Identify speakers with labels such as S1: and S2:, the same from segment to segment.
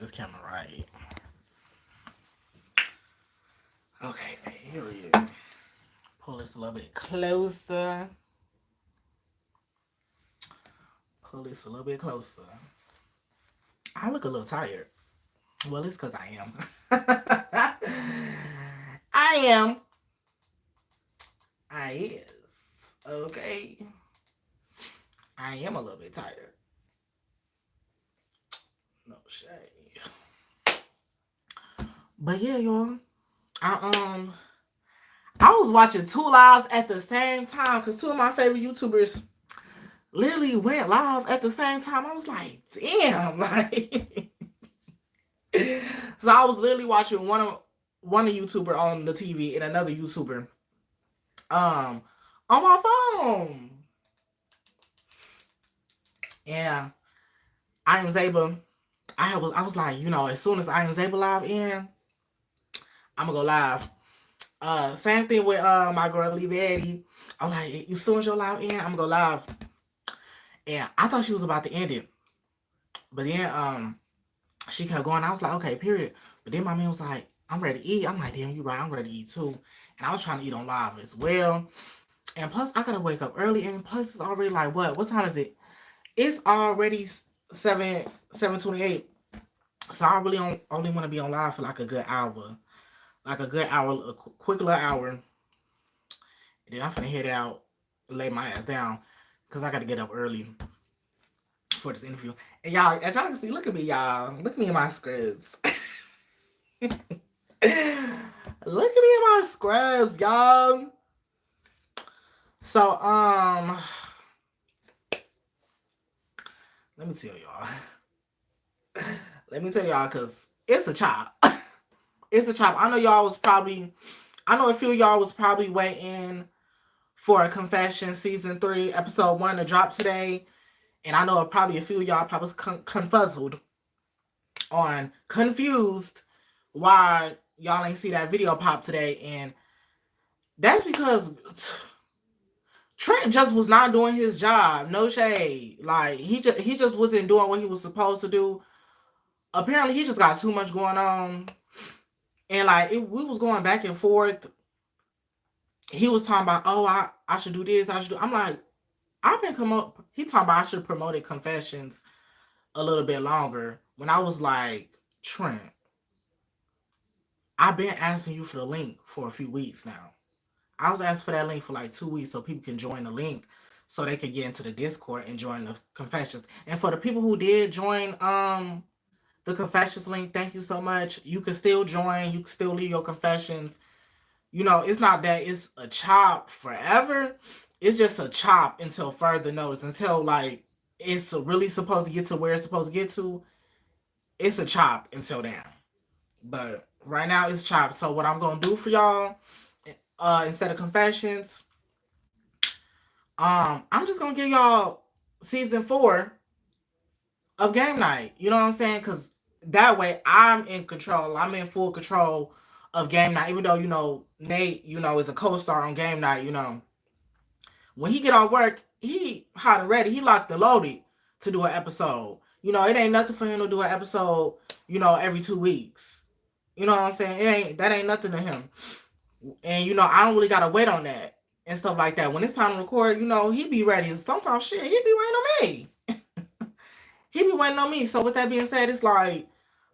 S1: this camera right. Okay, period. Pull this a little bit closer. Pull this a little bit closer. I look a little tired. Well, it's because I am. I am. I is. Okay. I am a little bit tired. No shade. But yeah, y'all. I I was watching two lives at the same time because two of my favorite YouTubers literally went live at the same time. I was like, damn, like. So I was literally watching one YouTuber on the TV and another YouTuber um on my phone. Yeah, I was able. I was like, as soon as I was able live in, I'm gonna go live. Same thing with my girl Lee Betty. I'm like, as soon as you're live in, I'm gonna go live. And I thought she was about to end it, but then she kept going. I was like, okay, period. But then my man was like, I'm ready to eat. I'm like, damn, you right. I'm ready to eat too. And I was trying to eat on live as well. And plus, I gotta wake up early. And plus, it's already like what? What time is it? It's already 7:28. So I really only want to be on live for like a good hour, a quick little hour. And then I'm finna head out, lay my ass down, cause I gotta get up early for this interview. And y'all, as y'all can see, look at me, y'all. Look at me in my scrubs. Look at me in my scrubs, y'all. So, let me tell y'all. Let me tell y'all, cause it's a chop. It's a chop. I know a few of y'all was probably waiting for a Confession season 3, episode 1 to drop today. And I know probably a few of y'all probably was confuzzled on confused why y'all ain't see that video pop today. And that's because Trent just was not doing his job. No shade. Like he just wasn't doing what he was supposed to do. Apparently he just got too much going on. And like we was going back and forth. He was talking about, oh, I should do this, I should do. I'm like, I've been come up. He talking about I should have promoted Confessions a little bit longer. When I was like, Trent, I've been asking you for the link for a few weeks now. I was asking for that link for like 2 weeks so people can join the link so they can get into the Discord and join the Confessions. And for the people who did join the Confessions link, thank you so much. You can still join. You can still leave your confessions. It's not that it's a chop forever. It's just a chop until further notice. Until like it's really supposed to get to where it's supposed to get to. It's a chop until then. But right now it's chop. So what I'm gonna do for y'all, instead of confessions, I'm just gonna give y'all season 4 of Game Night. You know what I'm saying? Cause that way I'm in control. I'm in full control of Game Night. Even though Nate, is a co-star on Game Night. When he get on work, he hot and ready. He locked and loaded to do an episode. It ain't nothing for him to do an episode. Every 2 weeks. You know what I'm saying? That ain't nothing to him. And I don't really gotta wait on that and stuff like that. When it's time to record, he be ready. Sometimes shit, he be waiting on me. He be waiting on me. So with that being said, it's like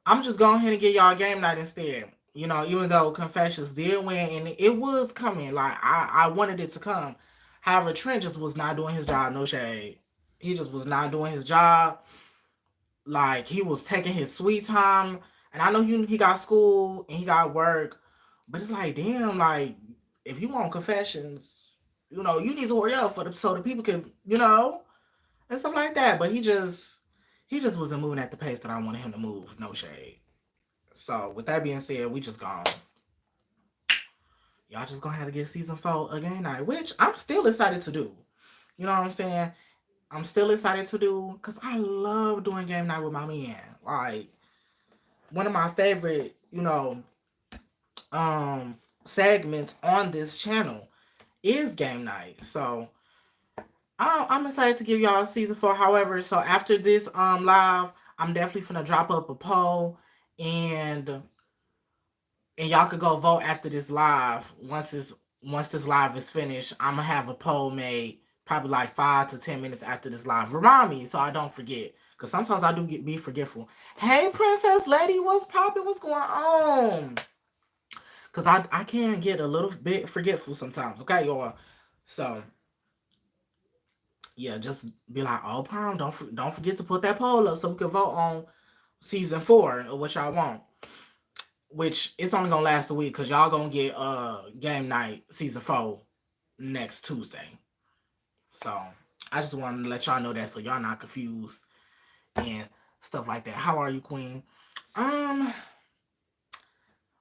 S1: I'm just going ahead and get y'all Game Night instead. Even though Confessions did win and it was coming, like I wanted it to come. However, Trent just was not doing his job. No shade. He just was not doing his job. Like he was taking his sweet time, and I know he got school and he got work, but it's like damn, like if you want Confessions, you need to hurry up so the people can and stuff like that. But he just wasn't moving at the pace that I wanted him to move. No shade. So with that being said, we just gone. Y'all just gonna have to get season 4 again night, which I'm still excited to do. You know what I'm saying? I'm still excited to do because I love doing Game Night with my man. Like one of my favorite, segments on this channel is Game Night. So I'm excited to give y'all season 4. However, so after this live, I'm definitely finna drop up a poll, and y'all could go vote after this live. Once this live is finished, I'm gonna have a poll made probably like 5 to 10 minutes after this live. Remind me so I don't forget, cause sometimes I do be forgetful. Hey, Princess Lady, what's poppin'? What's going on? Cause I can get a little bit forgetful sometimes. Okay, y'all. So yeah, just be like, oh, Palm, don't forget to put that poll up so we can vote on season 4 or what y'all want. Which it's only gonna last a week because y'all gonna get game night season 4 next Tuesday. So I just wanted to let y'all know that so y'all not confused and stuff like that. How are you, Queen? Um,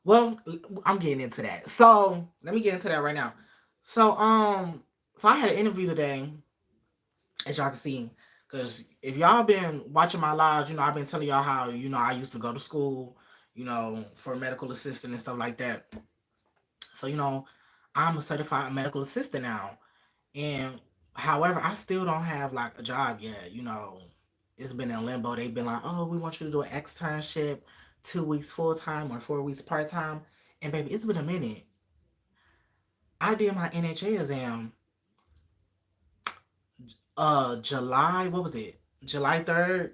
S1: well, I'm getting into that. So let me get into that right now. So so I had an interview today, as y'all can see, because if y'all been watching my lives, I've been telling y'all how I used to go to school, for a medical assistant and stuff like that. So I'm a certified medical assistant now, and however, I still don't have like a job yet. It's been in limbo. They've been like, "Oh, we want you to do an externship, 2 weeks full time or 4 weeks part time." And baby, it's been a minute. I did my NHA exam July, what was it? July 3rd,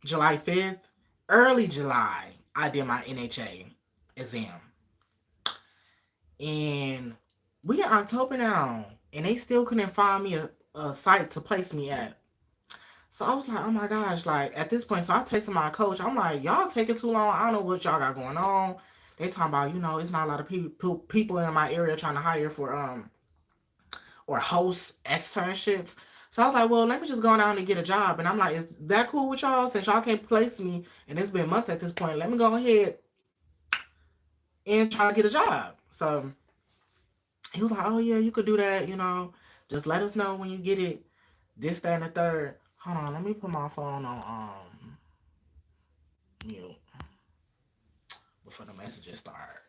S1: July 5th, early July. I did my NHA exam. And we in October now. And they still couldn't find me a site to place me at. So I was like, oh my gosh, like at this point, so I texted my coach. I'm like, y'all taking too long. I don't know what y'all got going on. They talking about, it's not a lot of people in my area trying to hire for or host externships. So I was like, well, let me just go down and get a job. And I'm like, is that cool with y'all? Since y'all can't place me, and it's been months at this point, let me go ahead and try to get a job. So he was like, oh yeah, you could do that. Just let us know when you get it. This, that, and the third. Hold on, let me put my phone on mute before the messages start,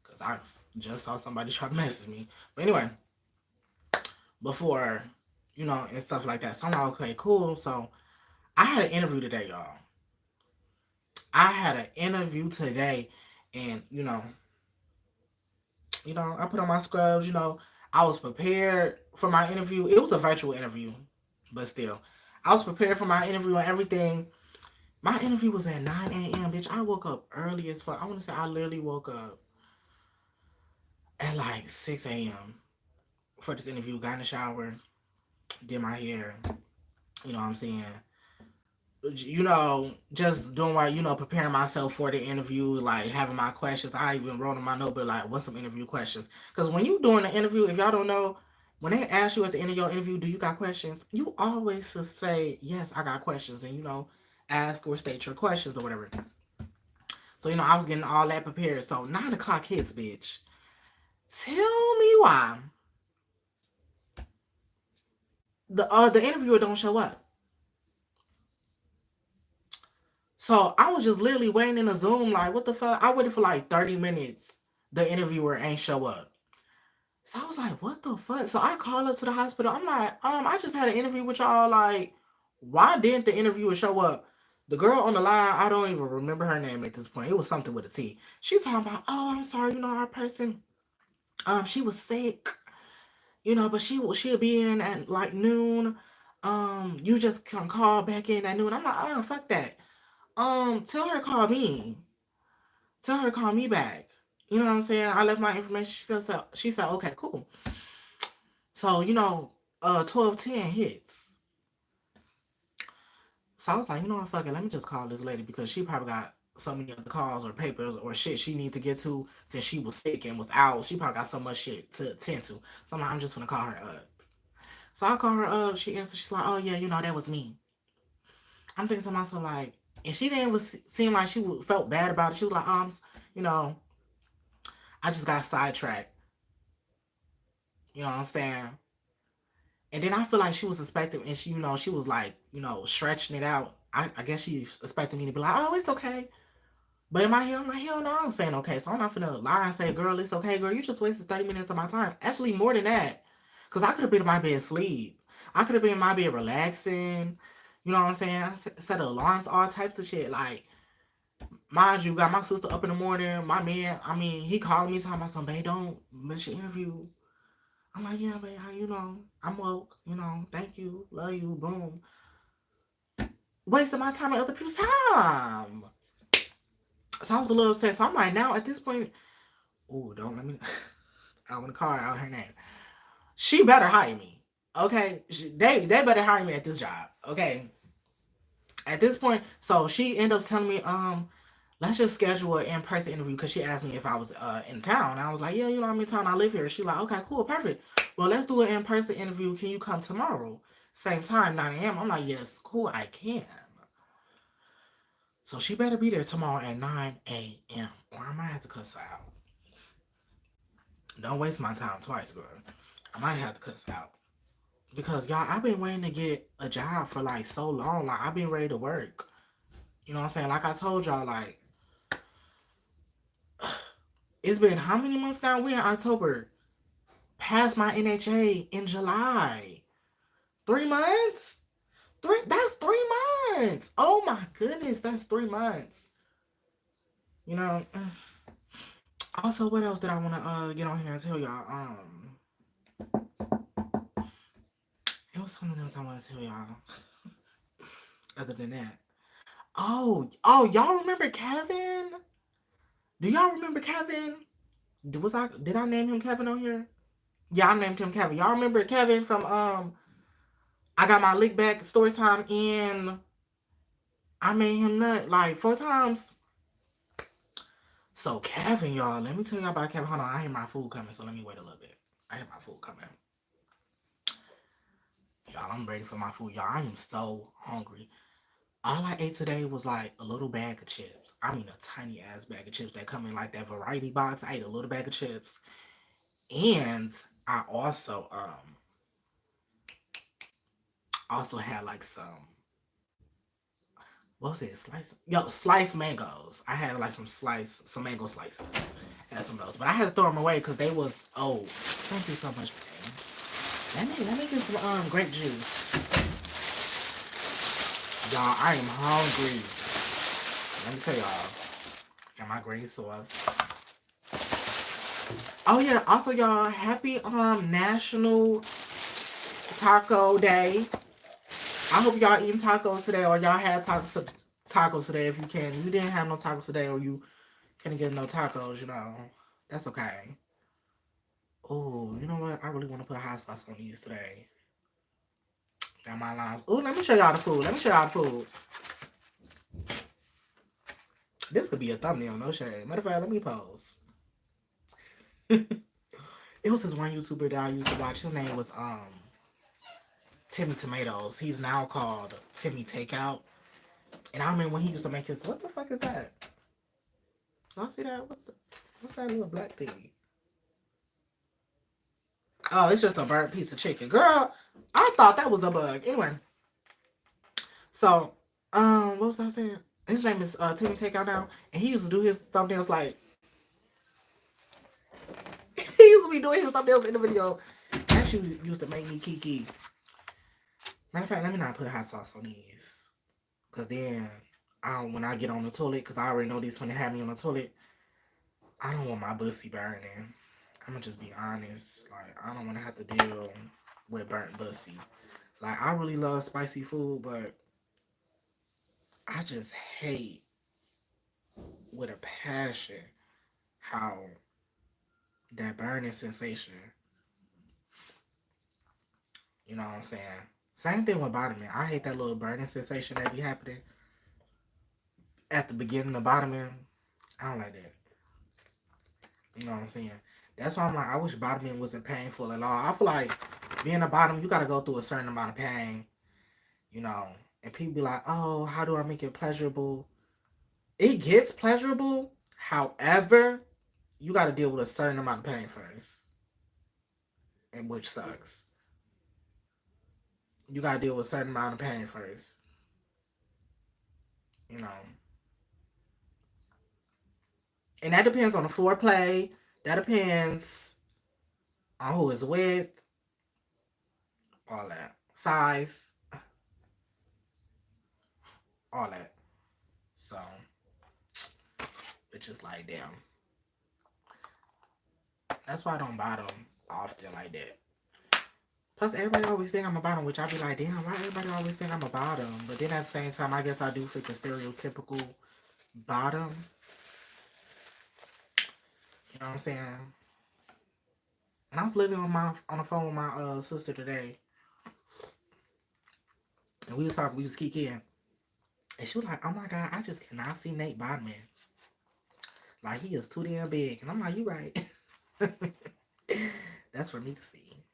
S1: cause I just saw somebody try to message me. But anyway, before and stuff like that. So I'm like, okay, cool. So I had an interview today, y'all. I had an interview today, and I put on my scrubs. I was prepared for my interview. It was a virtual interview, but still, I was prepared for my interview and everything. My interview was at 9 a.m. Bitch, I woke up early as fuck. I want to say I literally woke up at like 6 a.m. for this interview. Got in the shower, did my hair. You know what I'm saying? Just doing what, preparing myself for the interview, like having my questions. I even wrote in my notebook, like, what's some interview questions? Because when you doing an interview, if y'all don't know, when they ask you at the end of your interview, do you got questions? You always just say, yes, I got questions, and, ask or state your questions or whatever. So, I was getting all that prepared. So 9 o'clock hits, bitch. Tell me why the interviewer don't show up. So I was just literally waiting in a Zoom, like, what the fuck? I waited for like 30 minutes. The interviewer ain't show up. So I was like, what the fuck? So I called up to the hospital. I'm like, I just had an interview with y'all. Like, why didn't the interviewer show up? The girl on the line, I don't even remember her name at this point. It was something with a T. She's talking about, oh, I'm sorry, our person, she was sick, but she'll be in at like noon. You just can call back in at noon. I'm like, oh, fuck that. Tell her to call me. Tell her to call me back. You know what I'm saying? I left my information. She said, okay, cool. So, 12:10 hits. So I was like, fuck it, let me just call this lady because she probably got so many other calls or papers or shit she need to get to since she was sick and was out. She probably got so much shit to attend to. So I'm just gonna call her up. So I call her up. She answers. She's like, oh yeah, that was me. I'm thinking to myself like, and she didn't even seem like she felt bad about it. She was like, I just got sidetracked. You know what I'm saying? And then I feel like she was expecting, and she was like, stretching it out. I guess she expected me to be like, oh, it's okay. But in my head, I'm like, hell no, I'm saying okay. So I'm not finna lie and say, girl, it's okay, girl. You just wasted 30 minutes of my time. Actually, more than that. Because I could have been in my bed asleep. I could have been in my bed relaxing. You know what I'm saying? I set alarms, all types of shit. Like, mind you, got my sister up in the morning. My man, I mean, he called me talking about something, babe, don't miss your interview. I'm like, yeah, babe, how you know? I'm woke, you know, thank you, love you, boom. Wasting my time and other people's time. So I was a little upset. So I'm like, now at this point, ooh, don't let me, I don't want to call her out her name. She better hire me. Okay? They better hire me at this job. Okay? At this point, so she ended up telling me, let's just schedule an in-person interview because she asked me if I was in town. I was like, yeah, you know, I'm in town. I live here. She like, okay, cool, perfect. Well, let's do an in-person interview. Can you come tomorrow? Same time, 9 a.m. I'm like, yes, cool, I can. So she better be there tomorrow at 9 a.m. or I might have to cuss her out. Don't waste my time twice, girl. I might have to cuss her out. Because y'all, I've been waiting to get a job for like so long. Like I've been ready to work. You know what I'm saying? Like I told y'all, like it's been how many months now? We're in October. Past my NHA in July. 3 months? That's 3 months. Oh my goodness, that's 3 months. You know. Also, what else did I wanna get on here and tell y'all? It was something else I wanna tell y'all. Other than that. Oh, y'all remember Kevin? Do y'all remember Kevin? Did I name him Kevin on here? Yeah, I named him Kevin. Y'all remember Kevin from I got my lick back story time and I made him nut like 4 times. So Kevin, y'all, let me tell y'all about Kevin. Hold on, I hear my food coming, so let me wait a little bit. I hear my food coming. Y'all, I'm ready for my food. Y'all, I am so hungry. All I ate today was like a little bag of chips. I mean a tiny ass bag of chips that come in like that variety box. I ate a little bag of chips. And I also had like some what was it? Sliced mangoes. I had like some mango slices. Had some of those, but I had to throw them away because they was old. Thank you so much, man. Let me get some grape juice. Y'all, I am hungry. Let me tell y'all. Got my green sauce. Oh yeah, also y'all, happy National Taco Day. I hope y'all eating tacos today or y'all had tacos today if you can. If you didn't have no tacos today or you couldn't get no tacos, you know, that's okay. Oh, you know what? I really want to put hot sauce on these today. Got my limes. Oh, let me show y'all the food. This could be a thumbnail, no shade. Matter of fact, let me pose. It was this one YouTuber that I used to watch. His name was Timmy Tomatoes. He's now called Timmy Takeout. And I remember when he used to make his. What the fuck is that? Y'all see that? What's that little black thing? Oh, it's just a burnt piece of chicken. Girl, I thought that was a bug. Anyway. So, what was I saying? His name is Timmy Takeout now. And he used to do his thumbnails like he used to be doing his thumbnails in the video. That shit used to make me kiki. Matter of fact, let me not put hot sauce on these. Cause then when I get on the toilet, cause I already know these when they have me on the toilet, I don't want my pussy burning. I'm gonna just be honest. Like, I don't wanna have to deal with burnt pussy. Like, I really love spicy food, but I just hate with a passion how that burning sensation, you know what I'm saying? Same thing with bottoming. I hate that little burning sensation that be happening at the beginning of bottoming. I don't like that. You know what I'm saying? That's why I'm like, I wish bottoming wasn't painful at all. I feel like being a bottom, you gotta go through a certain amount of pain, you know. And people be like, oh, how do I make it pleasurable? It gets pleasurable. However, you gotta deal with a certain amount of pain first. And which sucks. You gotta deal with a certain amount of pain first. You know. And that depends on the foreplay. That depends on who is with. All that. Size. all that. So, which is like, damn. That's why I don't buy them often like that. Plus, everybody always think I'm a bottom, which I be like, damn, why everybody always think I'm a bottom? But then at the same time, I guess I do fit the stereotypical bottom. You know what I'm saying? And I was literally on the phone with my sister today, and we was kikiing, and she was like, "Oh my god, I just cannot see Nate bottoming. Like he is too damn big." And I'm like, "You right." That's for me to see.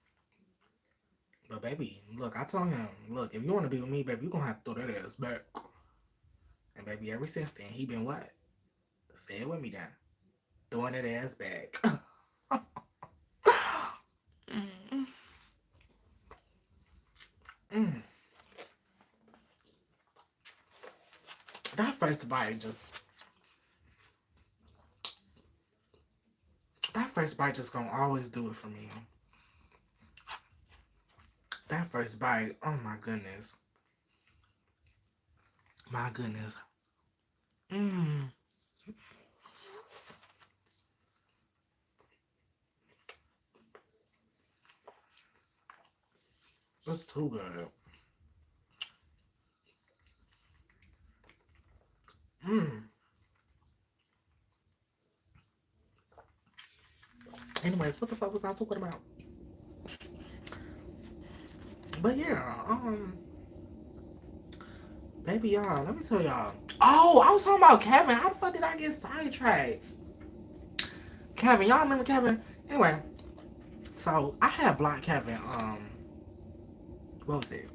S1: But baby, look, I told him, look, if you want to be with me, baby, you gonna have to throw that ass back. And baby, ever since then, he been what? Say it with me now. Throwing that ass back. That first bite just gonna always do it for me. That first bite, oh my goodness. My goodness. That's too good. Anyways, what the fuck was I talking about? But yeah, baby, y'all, let me tell y'all. Oh, I was talking about Kevin. How the fuck did I get sidetracked? Kevin, y'all remember Kevin? Anyway, so I had blocked Kevin. What was it?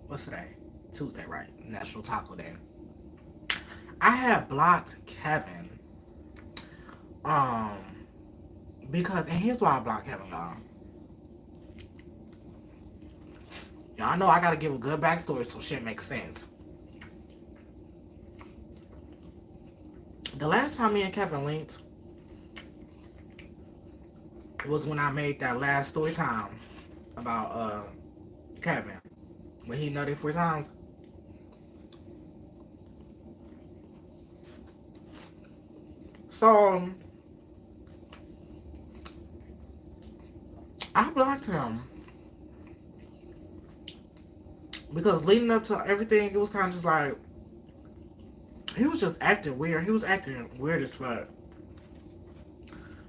S1: What's today? Tuesday, right? National Taco Day. I had blocked Kevin. Because, and here's why I blocked Kevin, y'all. Y'all know I gotta give a good backstory so shit makes sense. The last time me and Kevin linked was when I made that last story time about Kevin. When he nutted 4 times. So I blocked him. Because leading up to everything, it was kind of just like, he was just acting weird. He was acting weird as fuck.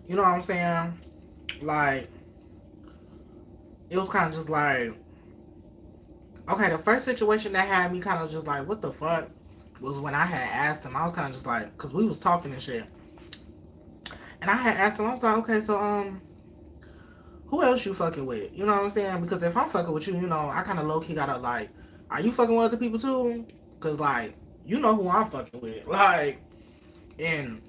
S1: You know what I'm saying? Like, it was kind of just like, okay, the first situation that had me kind of just like, what the fuck, was when I had asked him. I was kind of just like, because we was talking and shit. And I had asked him, I was like, okay, so, who else you fucking with? You know what I'm saying? Because if I'm fucking with you, you know, I kind of low-key gotta, like, are you fucking with other people too? Because, like, you know who I'm fucking with. Like, and,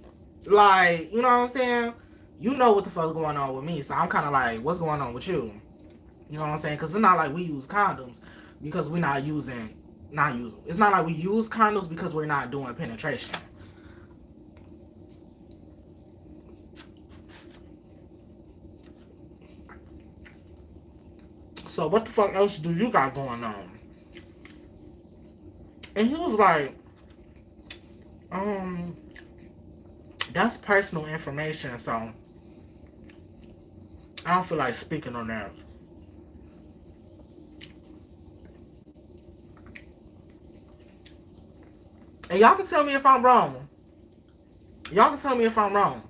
S1: like, you know what I'm saying? You know what the fuck's going on with me. So I'm kind of like, what's going on with you? You know what I'm saying? Because it's not like we use condoms because we're not using, it's not like we use condoms because we're not doing penetration. So what the fuck else do you got going on? And he was like, that's personal information, so I don't feel like speaking on that. And y'all can tell me if I'm wrong. Y'all can tell me if I'm wrong.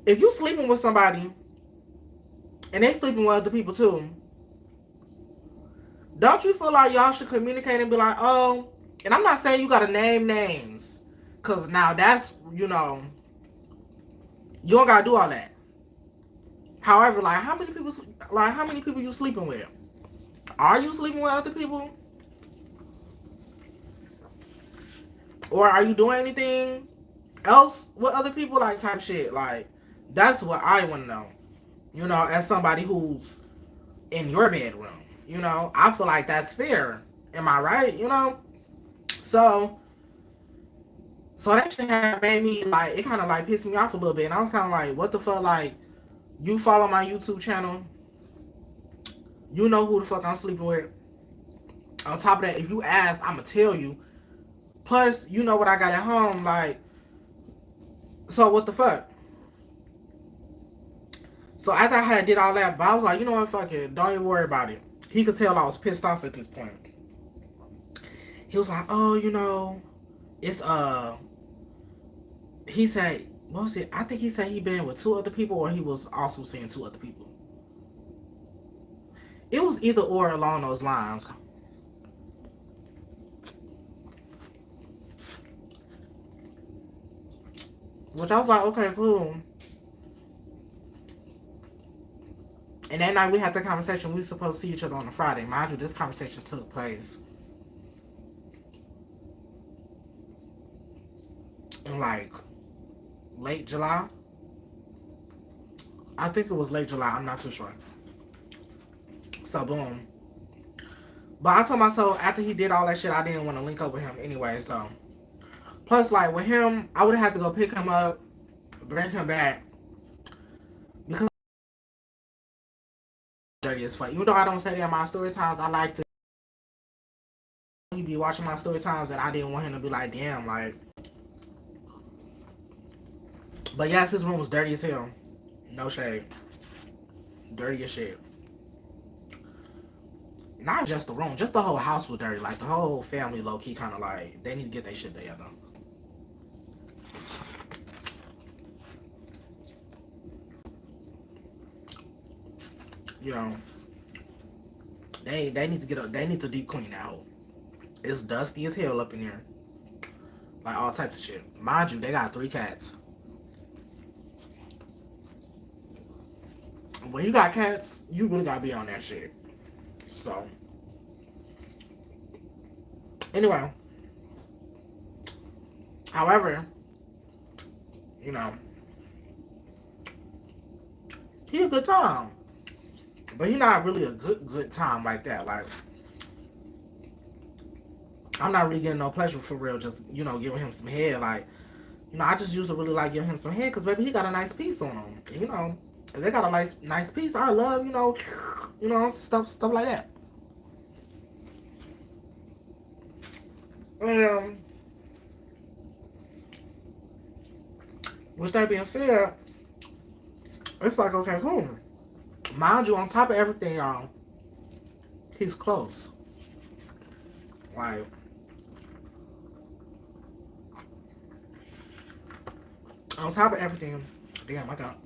S1: If you sleeping with somebody and they sleeping with other people too, don't you feel like y'all should communicate and be like, oh, and I'm not saying you gotta name names, cause now that's, you know, you don't gotta do all that. However, like how many people you sleeping with? Are you sleeping with other people? Or are you doing anything else with other people, like type shit? Like, that's what I want to know. You know, as somebody who's in your bedroom. You know, I feel like that's fair. Am I right? You know? So that shit had made me, like, it kind of, like, pissed me off a little bit. And I was kind of like, what the fuck? Like, you follow my YouTube channel. You know who the fuck I'm sleeping with. On top of that, if you ask, I'ma tell you. Plus, you know what I got at home, like, so what the fuck? So after I had did all that, but I was like, you know what, fuck it, don't even worry about it. He could tell I was pissed off at this point. He was like, oh, it's he said, what was it? I think he said he been with two other people, or he was also seeing two other people. It was either or along those lines. Which I was like, okay, cool. And that night we had the conversation. We were supposed to see each other on a Friday. Mind you, this conversation took place in like late July. I think it was late July. I'm not too sure. So boom. But I told myself after he did all that shit, I didn't want to link up with him anyway. So plus, like with him, I would have had to go pick him up, bring him back because dirty as fuck. Even though I don't say that in my story times, I like to. He be watching my story times, and I didn't want him to be like, damn, like. But yes, his room was dirty as hell. No shade. Dirty as shit. Not just the room, just the whole house was dirty. Like the whole family, low key, kind of like they need to get their shit together. You know, they need to get up. They need to deep clean that hole. It's dusty as hell up in here. Like all types of shit. Mind you, they got 3 cats. When you got cats, you really gotta be on that shit. So, anyway, however, you know, he a good time, but he not really a good time like that. Like, I'm not really getting no pleasure for real. Just giving him some head. Like, I just used to really like giving him some head because baby, he got a nice piece on him. If they got a nice piece, I love stuff like that. And with that being said, it's like okay, cool. Mind you, on top of everything, y'all, he's close. Like, on top of everything, damn, I got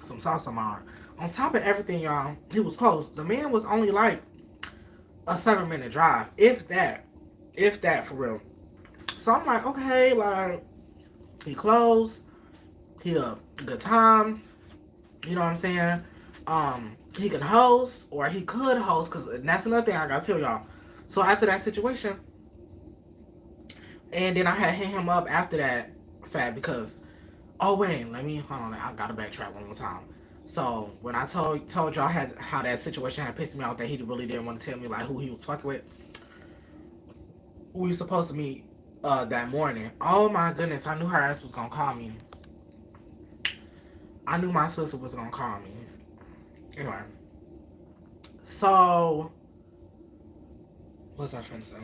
S1: some sauce on my arm. On top of everything, y'all, he was close. The man was only like a 7-minute drive, if that for real. So I'm like, okay, like he close, he a good time. You know what I'm saying? He can host, or he could host, cause that's another thing I gotta tell y'all. So after that situation, and then I had hit him up after that, fat, because oh wait, let me hold on. I gotta backtrack one more time. So when I told y'all how that situation had pissed me off, that he really didn't want to tell me like who he was fucking with. We were supposed to meet that morning. Oh my goodness, I knew her ass was gonna call me. I knew my sister was gonna call me. Anyway, so what was I trying to say?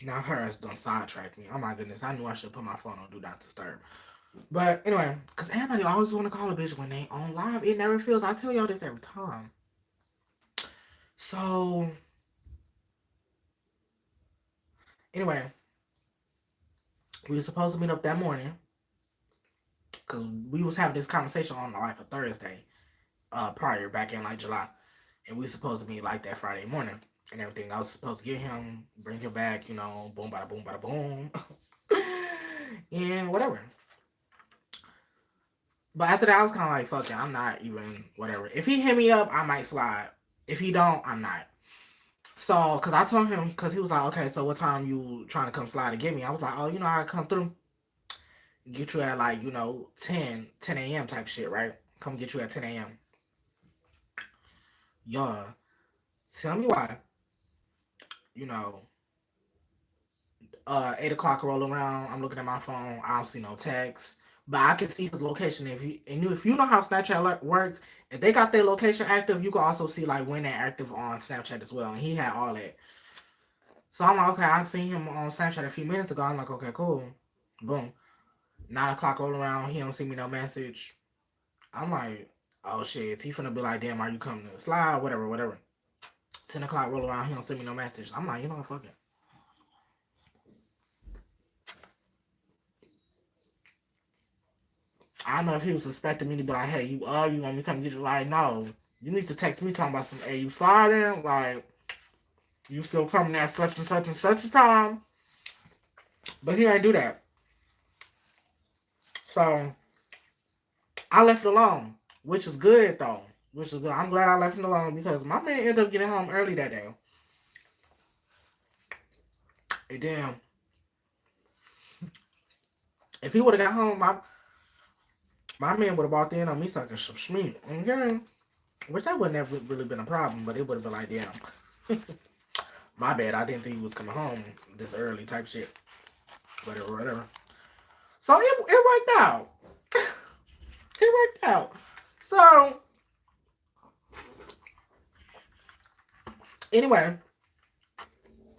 S1: Now her ass done sidetracked me. Oh my goodness, I knew I should put my phone on do not disturb. But anyway, because everybody always want to call a bitch when they on live. It never feels. I tell y'all this every time. So anyway, we were supposed to meet up that morning because we was having this conversation on like a Thursday, prior back in like July, and we were supposed to meet like that Friday morning and everything. I was supposed to get him, bring him back, boom, bada boom, and whatever. But after that, I was kind of like, fuck it, I'm not even whatever. If he hit me up, I might slide. If he don't, I'm not. So, cause I told him, cause he was like, okay, so what time you trying to come slide and get me? I was like, oh, I come through, get you at like 10 a.m. type shit, right? Come get you at 10 a.m. Yeah, tell me why. You know, 8 o'clock roll around. I'm looking at my phone. I don't see no text. But I can see his location. If you know how Snapchat works, if they got their location active, you can also see like when they're active on Snapchat as well. And he had all that. So I'm like, okay, I seen him on Snapchat a few minutes ago. I'm like, okay, cool. Boom. 9 o'clock roll around. He don't see me no message. I'm like, oh shit. He finna be like, damn, are you coming to slide? Whatever, whatever. 10 o'clock roll around. He don't send me no message. I'm like, you know what, fuck it. I don't know if he was expecting me to be like, hey, you want me to come get you? Like, no. You need to text me talking about some, hey, you sliding? Like, you still coming at such and such and such a time? But he ain't do that. So, I left it alone, which is good, though. Which is good. I'm glad I left it alone because my man ended up getting home early that day. And damn. If he would have got home, my man would have walked in on me sucking some schmeat. Okay? Which that wouldn't have really been a problem, but it would have been like, damn. My bad, I didn't think he was coming home this early type shit. Whatever, whatever. So it worked out. It worked out. So anyway,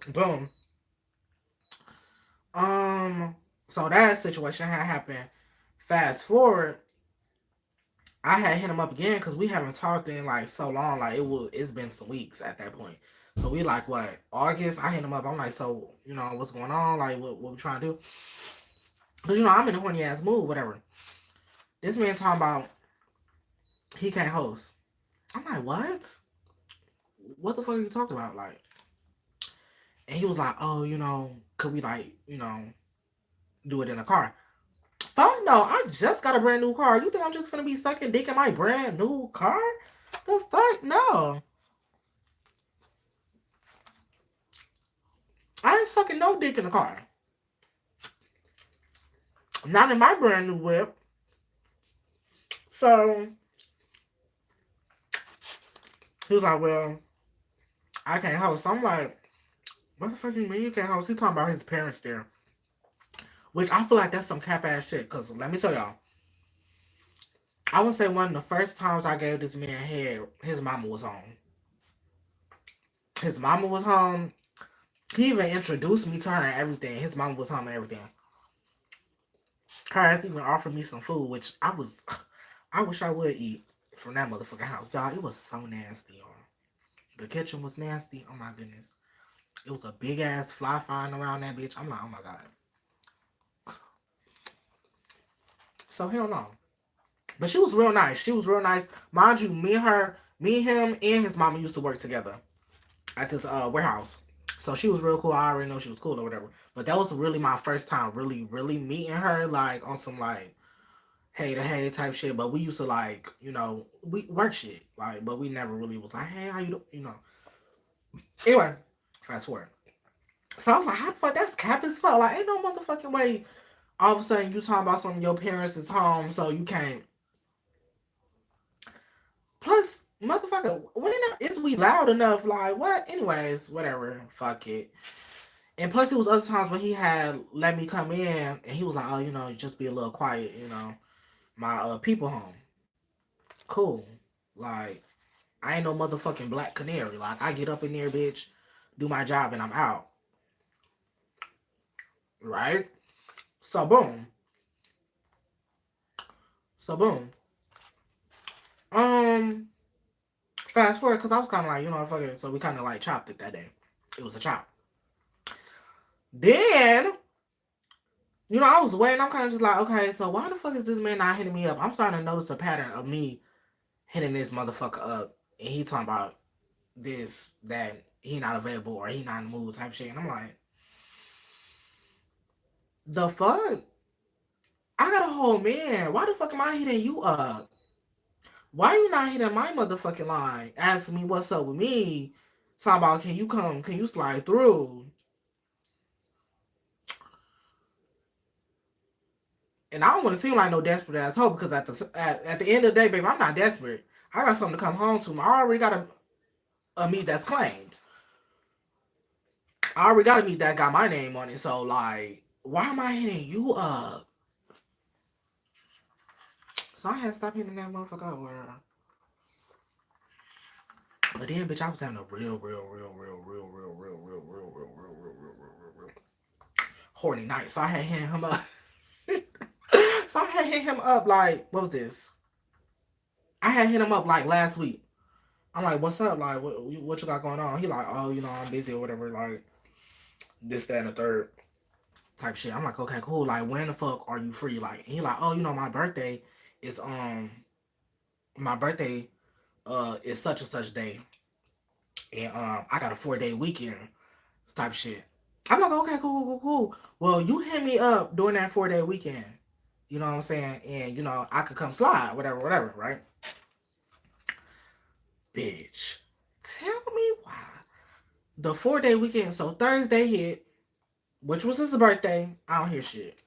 S1: boom. So that situation had happened. Fast forward, I had hit him up again because we haven't talked in like so long. Like it's been some weeks at that point. So we like what August. I hit him up. I'm like, so what's going on? Like what we trying to do? Cause I'm in a horny ass mood. Whatever. This man talking about he can't host. I'm like, what? What the fuck are you talking about? Like, and he was like, oh, could we like, do it in a car? Fuck no, I just got a brand new car. You think I'm just gonna be sucking dick in my brand new car? The fuck no. I ain't sucking no dick in the car. Not in my brand new whip. So he was like, well, I can't host. I'm like, what the fuck do you mean you can't host? He talking about his parents there. Which I feel like that's some cap ass shit. Cause let me tell y'all. I would say one of the first times I gave this man head, his mama was home. His mama was home. He even introduced me to her and everything. His mama was home and everything. Her ass even offered me some food, which I wish I would eat from that motherfucking house. Y'all, it was so nasty, y'all. The kitchen was nasty. Oh my goodness. It was a big ass fly flying around that bitch. I'm like, oh my god. So hell no. But she was real nice. She was real nice. Mind you, me, him, and his mama used to work together at this warehouse. So she was real cool. I already know she was cool or whatever. But that was really my first time really, really meeting her, like on some like hey to hey type shit. But we used to like, we work shit. Like, but we never really was like, hey, how you doing? Anyway, fast forward. So I was like, how the fuck that's cap as fuck? Like, ain't no motherfucking way all of a sudden you talking about some of your parents that's home so you can't. Plus, motherfucker, is we loud enough? Like, what? Anyways, whatever. Fuck it. And plus, it was other times when he had let me come in, and he was like, "Oh, just be a little quiet, my people home." Cool. Like, I ain't no motherfucking black canary. Like, I get up in there, bitch, do my job, and I'm out. Right? So boom. So boom. Um. Fast forward, cause I was kind of like, fuck it. So we kind of like chopped it that day. It was a chop. Then I was waiting. I'm kind of just like, okay, so why the fuck is this man not hitting me up? I'm starting to notice a pattern of me hitting this motherfucker up, and he talking about this, that he not available or he not in the mood type shit. And I'm like, the fuck? I got a whole man. Why the fuck am I hitting you up? Why you not hitting my motherfucking line? Asking me what's up with me. Talking about, can you come? Can you slide through? And I don't want to seem like no desperate asshole because at the end of the day, baby, I'm not desperate. I got something to come home to. I already got a meat that's claimed. I already got a meat that got my name on it. So like, why am I hitting you up? So I had to stop hitting that motherfucker up with her. But then, bitch, I was having a real horny night. So I had hit him up. So I had hit him up like, what was this? I had hit him up like last week. I'm like, what's up? Like, what you got going on? He like, oh, I'm busy or whatever. Like, this, that, and the third type shit. I'm like, okay, cool. Like, when the fuck are you free? Like, he like, oh, my birthday is my birthday is such and such day, and I got a 4-day weekend type shit. I'm like, okay, cool. Well, you hit me up during that 4-day weekend. You know what I'm saying? And I could come slide, whatever, right? Bitch, tell me why the 4-day weekend. So Thursday hit, which was his birthday. I don't hear shit.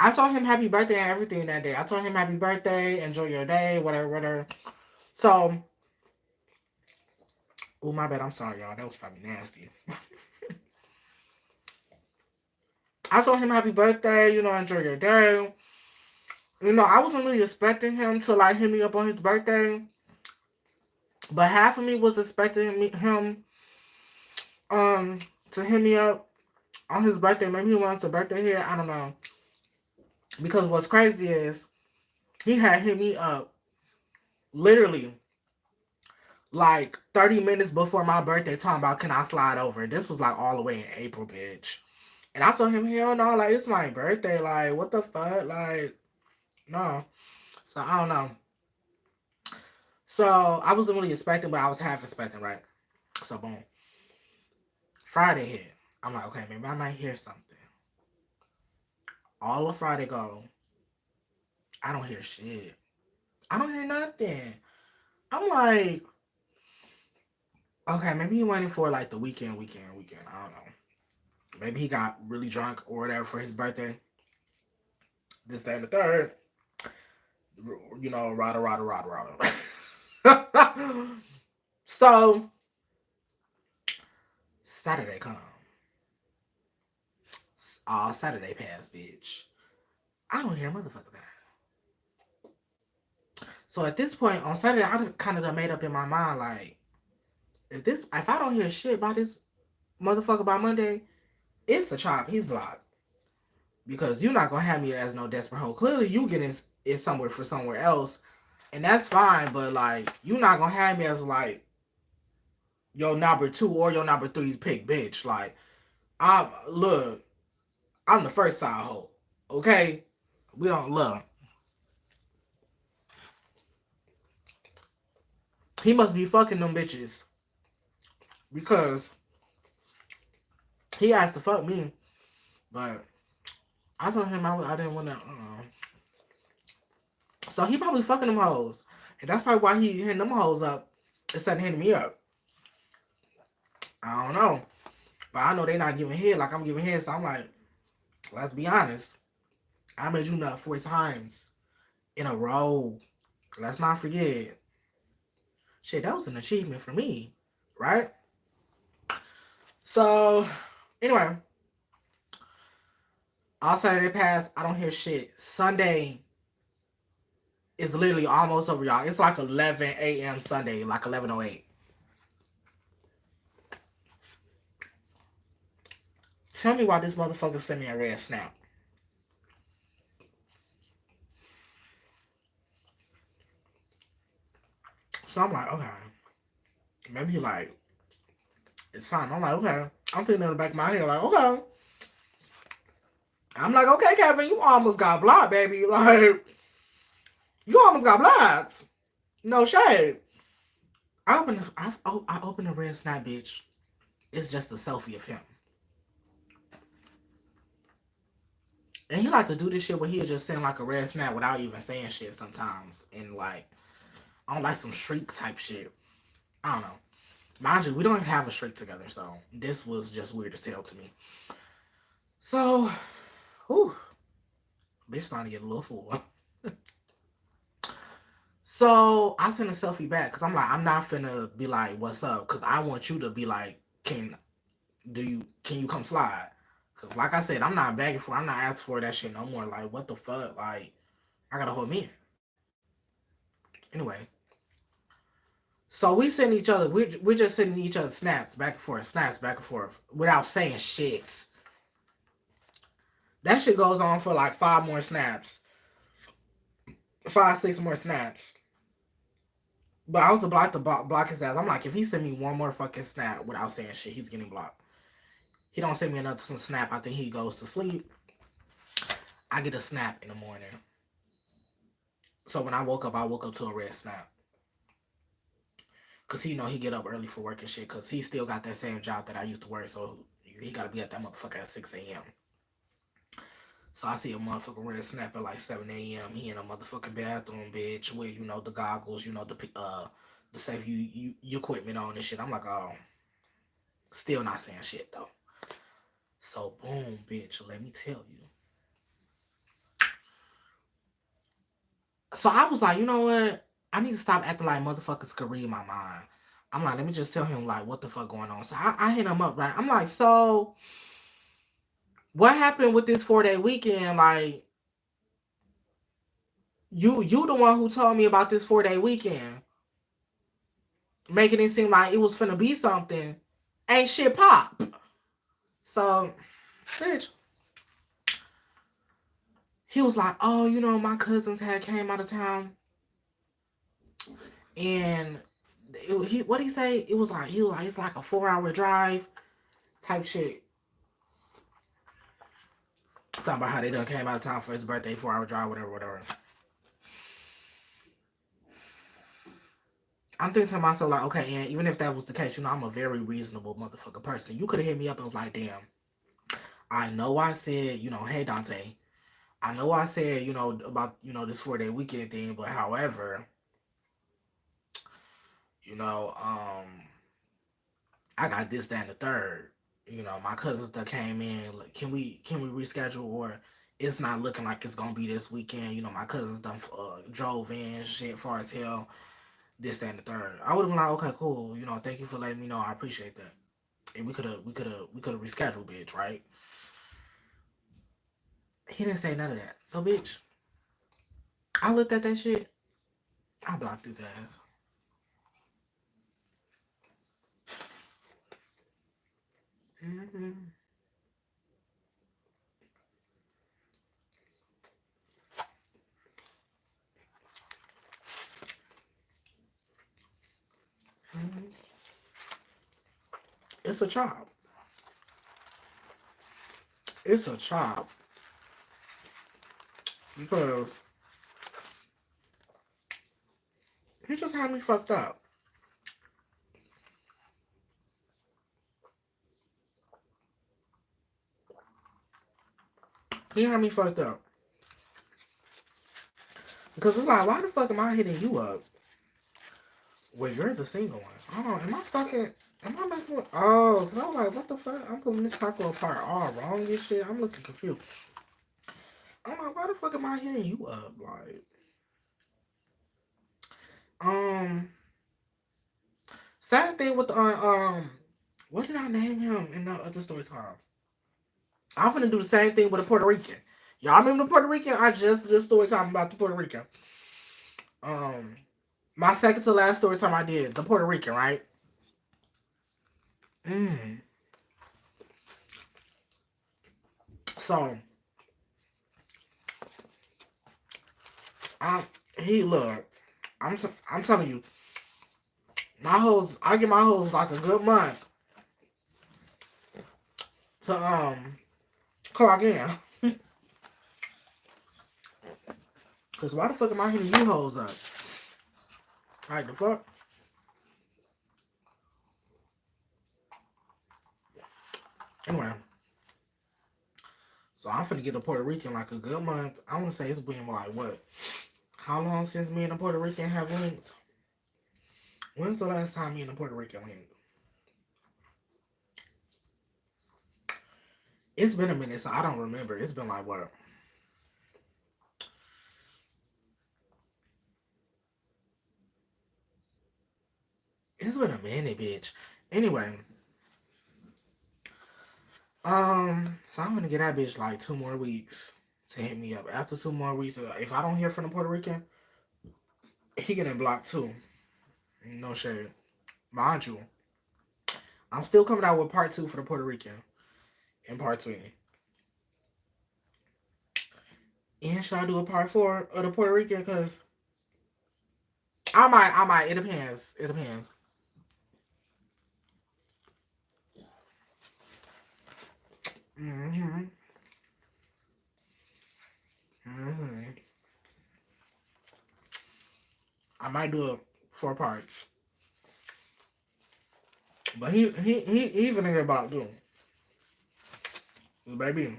S1: I told him happy birthday and everything that day. I told him happy birthday, enjoy your day, whatever. So, oh my bad, I'm sorry, y'all. That was probably nasty. I told him happy birthday, enjoy your day. I wasn't really expecting him to like hit me up on his birthday. But half of me was expecting him to hit me up on his birthday. Maybe he wants a birthday here. I don't know. Because what's crazy is he had hit me up literally like 30 minutes before my birthday talking about can I slide over. This was like all the way in April, bitch. And I told him, hell no, like it's my birthday. Like, what the fuck? Like, no. So I don't know. So I wasn't really expecting, but I was half expecting, right? So boom. Friday hit. I'm like, okay, maybe I might hear something. All of Friday go. I don't hear shit. I don't hear nothing. I'm like, okay, maybe he waiting for like the weekend. I don't know. Maybe he got really drunk or whatever for his birthday. This, that, and the third. Rada. So, Saturday come. All Saturday pass, bitch. I don't hear a motherfucker that. So at this point on Saturday, I kind of made up in my mind like, if I don't hear shit about this motherfucker by Monday, it's a chop. He's blocked because you're not gonna have me as no desperate hoe. Clearly, you getting it somewhere for somewhere else, and that's fine. But like, you're not gonna have me as like your number 2 or your number 3 pick, bitch. Like, I'm the first side hoe. Okay, we don't love. He must be fucking them bitches because he asked to fuck me, but I told him I didn't want to. So he probably fucking them hoes, and that's probably why he hitting them hoes up instead of hitting me up. I don't know, but I know they not giving head like I'm giving head. So I'm like, let's be honest. I made you nut 4 times in a row. Let's not forget. Shit, that was an achievement for me, right? So, anyway, all Saturday passed. I don't hear shit. Sunday is literally almost over, y'all. It's like 11 a.m. Sunday, like 11:08. Tell me why this motherfucker sent me a red snap. So I'm like, okay. Maybe he like, it's time. I'm like, okay. I'm thinking in the back of my head, like, okay. I'm like, okay, Kevin, you almost got blocked, baby. Like, you almost got blocked. No shade. I opened a red snap, bitch. It's just a selfie of him. And he like to do this shit where he'll just send like a red snap without even saying shit sometimes. And like, on like some shriek type shit. I don't know. Mind you, we don't have a shriek together, so this was just weird as hell to me. So, whew, bitch starting to get a little full. So I sent a selfie back because I'm like, I'm not finna be like, what's up? Because I want you to be like, can you come slide? Cause like I said, I'm not begging for, I'm not asking for that shit no more. Like, what the fuck? Like, I gotta hold me in. Anyway, so we send each other, we're just sending each other snaps back and forth, without saying shit. That shit goes on for like 5, 6 more snaps. But I was about to block his ass. I'm like, if he send me one more fucking snap without saying shit, he's getting blocked. He don't send me another snap. I think he goes to sleep. I get a snap in the morning. So when I woke up to a red snap. Cause he get up early for work and shit. Cause he still got that same job that I used to work. So he gotta be at that motherfucker at 6 a.m. So I see a motherfucking red snap at like 7 a.m. He in a motherfucking bathroom, bitch, with the goggles, the safety equipment on and shit. I'm like, oh, still not saying shit though. So boom, bitch, let me tell you. So I was like, you know what? I need to stop acting like motherfuckers could read my mind. I'm like, let me just tell him like what the fuck going on. So I hit him up, right? I'm like, so what happened with this 4-day weekend? Like, you the one who told me about this 4-day weekend, making it seem like it was finna be something. Ain't shit pop. So, bitch. He was like, oh, my cousins had came out of town, and what he say? It was like it's like a 4-hour drive, type shit. Talking about how they done came out of town for his birthday, 4-hour drive, whatever. I'm thinking to myself like, okay, and even if that was the case, I'm a very reasonable motherfucker person. You could have hit me up and was like, damn, I know I said, hey Dante, I know I said, about, this 4-day weekend thing, but however, I got this, that, and the third. My cousins that came in, like, can we reschedule, or it's not looking like it's gonna be this weekend. My cousins done drove in, shit far as hell, this, that, and the third. I would have been like, okay, cool. Thank you for letting me know. I appreciate that. And we could have rescheduled, bitch, right? He didn't say none of that. So, bitch, I looked at that shit. I blocked his ass. Mm-hmm. Mm-hmm. It's a job. It's a job. Because he just had me fucked up. He had me fucked up. Because it's like, why the fuck am I hitting you up? Well, you're the single one. Oh, am I messing with? Oh, because I was like, what the fuck? I'm pulling this taco apart all wrong and shit. I'm looking confused. I'm like, why the fuck am I hitting you up? Like, um, same thing with the, what did I name him in the other story time? I'm gonna do the same thing with a Puerto Rican. Y'all remember the Puerto Rican? I just did a story time about the Puerto Rican. Um, my second to last story time I did the Puerto Rican, right? Mm. So, I he look. I'm telling you, I give my hoes like a good month to clock in. Cause why the fuck am I hitting you hoes up? Like the fuck? Anyway, so I'm finna get a Puerto Rican like a good month. I wanna say it's been like what? How long since me and a Puerto Rican have linked? When's the last time me and a Puerto Rican linked? It's been a minute, so I don't remember. It's been like what? It's been a minute, bitch. Anyway, So I'm gonna get that bitch like 2 more weeks to hit me up. After 2 more weeks, if I don't hear from the Puerto Rican, he getting blocked too. No shade. Mind you, I'm still coming out with part two for the Puerto Rican and part three. And should I do a part four of the Puerto Rican? Cause I might. It depends. It depends. Mm-hmm. Mm-hmm. I might do it 4 parts. But he's gonna get blocked too. Baby.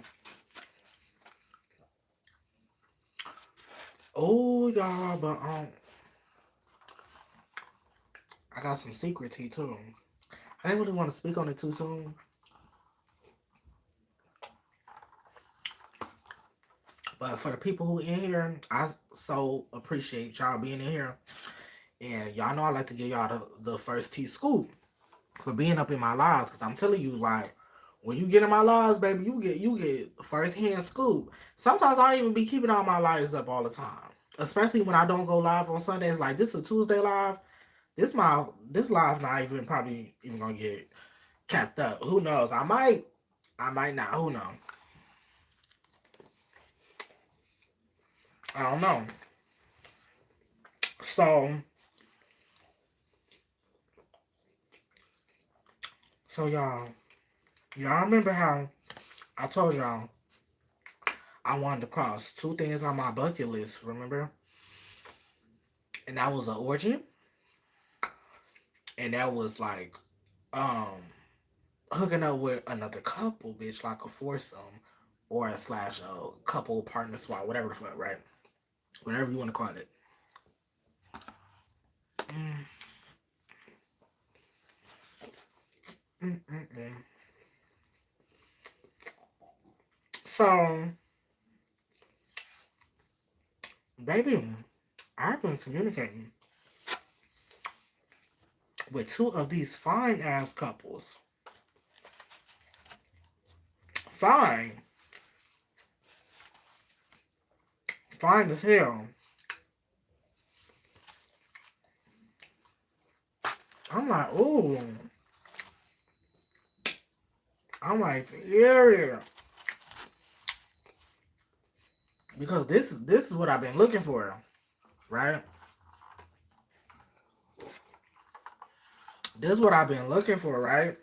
S1: Oh y'all, but I got some secret tea too. I didn't really want to speak on it too soon. But for the people who in here, I so appreciate y'all being in here. And y'all know I like to give y'all the first tea scoop for being up in my lives. Cause I'm telling you, like, when you get in my lives, baby, you get first hand scoop. Sometimes I don't even be keeping all my lives up all the time. Especially when I don't go live on Sundays. Like this is a Tuesday live. This live not even probably even gonna get kept up. Who knows? I might not. Who knows? I don't know. So y'all remember how I told y'all I wanted to cross 2 things on my bucket list, remember? And that was an orgy, and that was like um hooking up with another couple, bitch, like a foursome or a slash couple partner swap, whatever the fuck, right? Whatever you want to call it. Mm, mm, mm, mm. So, baby, I've been communicating with two of these fine ass couples. Fine. Fine as hell. I'm like, ooh. I'm like, yeah. Because this is what I've been looking for, right? This is what I've been looking for, right?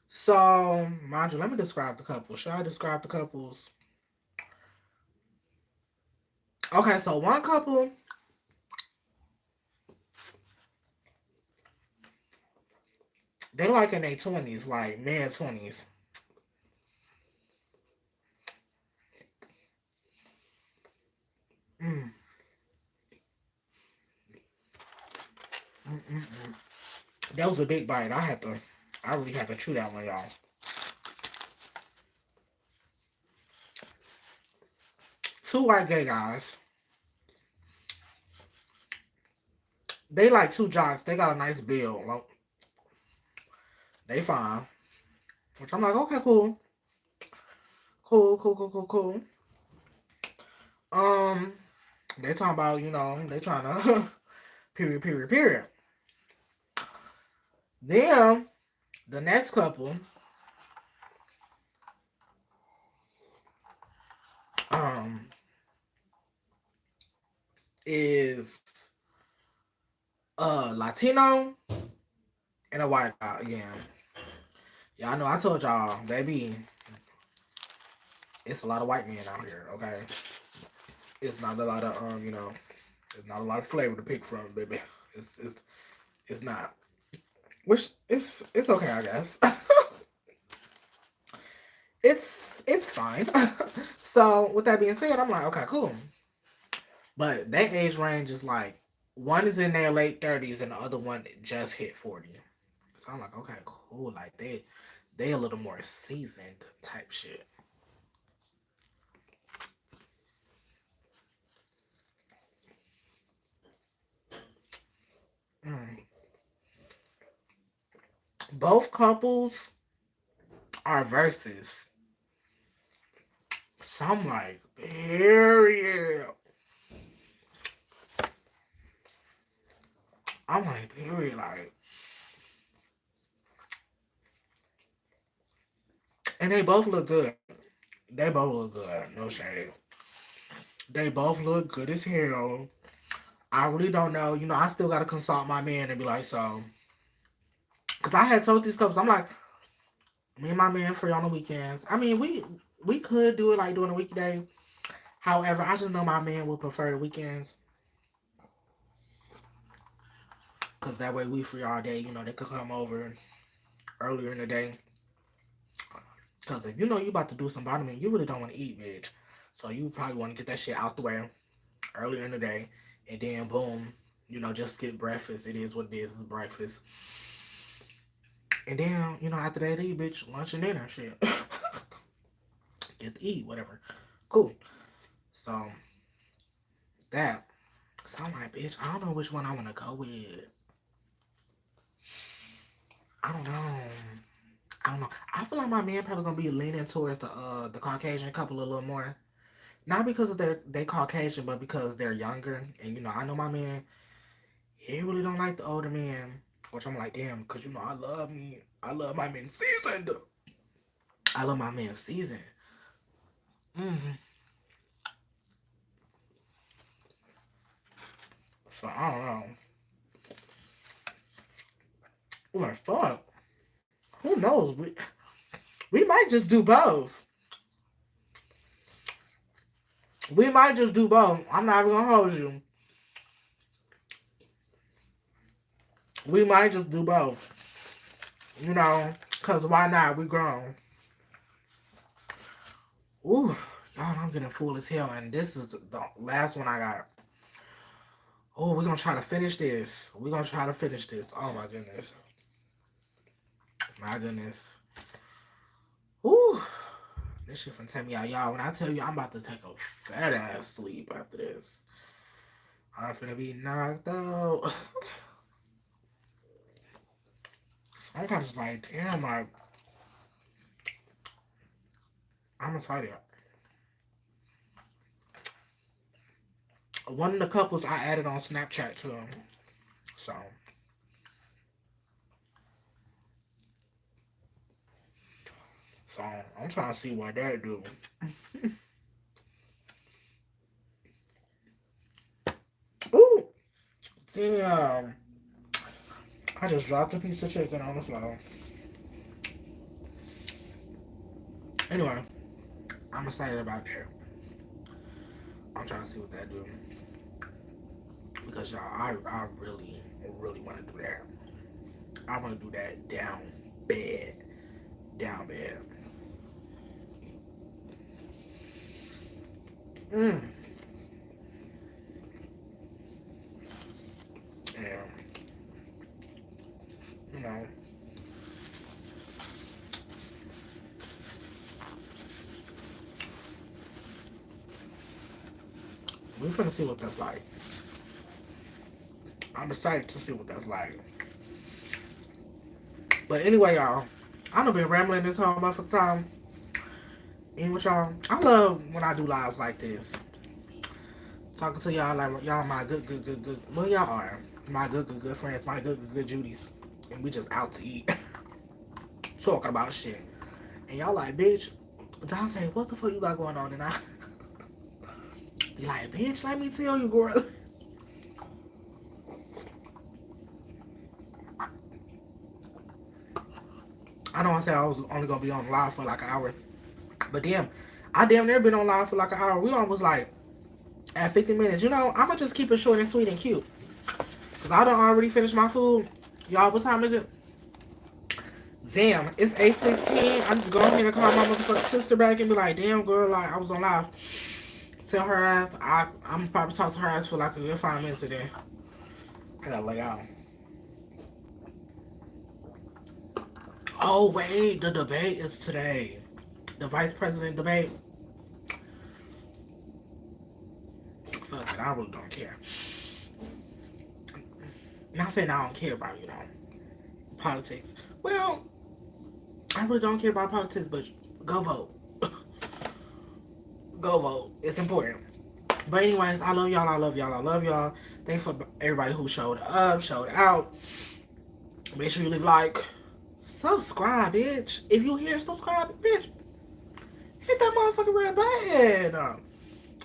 S1: So, mind you, let me describe the couple. Should I describe the couples? Okay, so one couple, they like in their 20s, like mid 20s. Mm, mm, mm, mm. That was a big bite. I really had to chew that one, y'all. Two white gay guys. They like two jocks. They got a nice build. Like, they fine. Which I'm like, okay, cool. Cool, cool, cool, cool, cool. Um, they talking about, they trying to period, period, period. Then the next couple, um, is Latino and a white guy again. Y'all know I told y'all, baby, it's a lot of white men out here, okay? It's not a lot of it's not a lot of flavor to pick from, baby. It's not. Which it's okay, I guess. It's fine. So with that being said, I'm like, okay, cool. But that age range is like one is in their late 30s and the other one just hit 40. So I'm like, okay, cool. Like they a little more seasoned type shit. Mm. Both couples our verses. So I'm like, period. I'm like, period, like, and they both look good. They both look good. No shade. They both look good as hell. I really don't know. You know, I still gotta consult my man and be like, so, cause I had told these couples, I'm like, me and my man free on the weekends. I mean, we could do it like during the weekday. However, I just know my man would prefer the weekends, cause that way we free all day. You know, they could come over earlier in the day. Cause if you know you about to do some bottoming, you really don't want to eat, bitch. So you probably want to get that shit out the way earlier in the day, and then boom, you know, just get breakfast. It is what it is. It's breakfast. And then, you know, after that, eat, bitch, lunch and dinner, shit. Get to eat, whatever. Cool. So, that. So I'm like, bitch, I don't know which one I want to go with. I don't know. I don't know. I feel like my man probably gonna be leaning towards the Caucasian couple a little more. Not because of they Caucasian, but because they're younger. And you know, I know my man, he really don't like the older man. Which I'm like, damn, cause you know I love me. I love my man seasoned. I love my man seasoned. Mm-hmm. So I don't know. What the fuck? Who knows? We might just do both. We might just do both. I'm not even gonna hold you. We might just do both. You know, cause why not? We grown. Ooh, y'all, I'm getting full as hell, and this is the last one I got. Oh, we're gonna try to finish this. We're gonna try to finish this. Oh my goodness. My goodness. Ooh. This shit finna take me out. Y'all, when I tell you I'm about to take a fat ass sleep after this, I'm finna be knocked out. I'm kind of just like, damn, I'm excited. One of the couples I added on Snapchat to him. So, so I'm trying to see what they do. Ooh, damn. I just dropped a piece of chicken on the floor. Anyway, I'm excited about that. I'm trying to see what that do. Because y'all, I really, really want to do that. I want to do that down bad. Down bad. Mm. Yeah. You know. We're finna see what that's like. I'm excited to see what that's like. But anyway, y'all, I done been rambling this whole motherfucking time. And with y'all, I love when I do lives like this. Talking to y'all like y'all my good. Well, y'all are my good friends, my good Judies. And we just out to eat. Talking about shit. And y'all like, bitch, Don say, what the fuck you got going on? And I be like, bitch, let me tell you, girl. I know I said I was only gonna be on live for like an hour. But damn, I damn near been on live for like an hour. We almost like at 50 minutes. You know, I'm gonna just keep it short and sweet and cute. Cause I done already finished my food. Y'all, what time is it? Damn, it's 8:16. I'm just going here to call my motherfucking sister back and be like, damn girl, like I was on live. Tell her ass I'm probably talk to her ass for like a good 5 minutes today. I gotta lay out. Oh wait, the debate is today. The vice president debate. Fuck it, I really don't care. Not saying I don't care about, you know, politics. Well, I really don't care about politics, but go vote. Go vote. It's important. But anyways, I love y'all. I love y'all. I love y'all. Thanks for everybody who showed up, showed out. Make sure you leave a like. Subscribe, bitch. If you here, subscribe, bitch. Hit that motherfucking red button.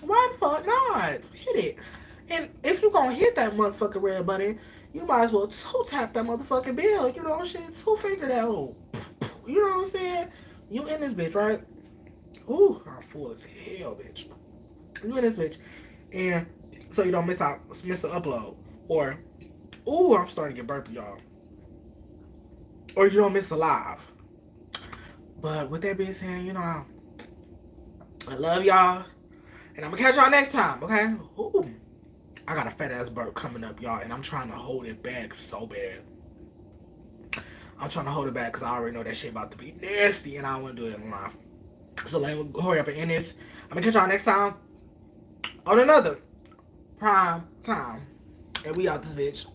S1: Why the fuck not? Hit it. And if you gonna hit that motherfucking red button, you might as well two tap that motherfucking bell. You know, shit, two finger that hole. You know what I'm saying? You in this bitch, right? Ooh, I'm full as hell, bitch. You in this bitch. And so you don't miss the upload. Or, ooh, I'm starting to get burpy, y'all. Or you don't miss a live. But with that being said, you know, I love y'all. And I'm gonna catch y'all next time, okay? Ooh. I got a fat ass burp coming up, y'all, and I'm trying to hold it back so bad. I'm trying to hold it back because I already know that shit about to be nasty and I don't want to do it live. So let me hurry up and end this. I'm gonna catch y'all next time on another prime time. And we out this bitch.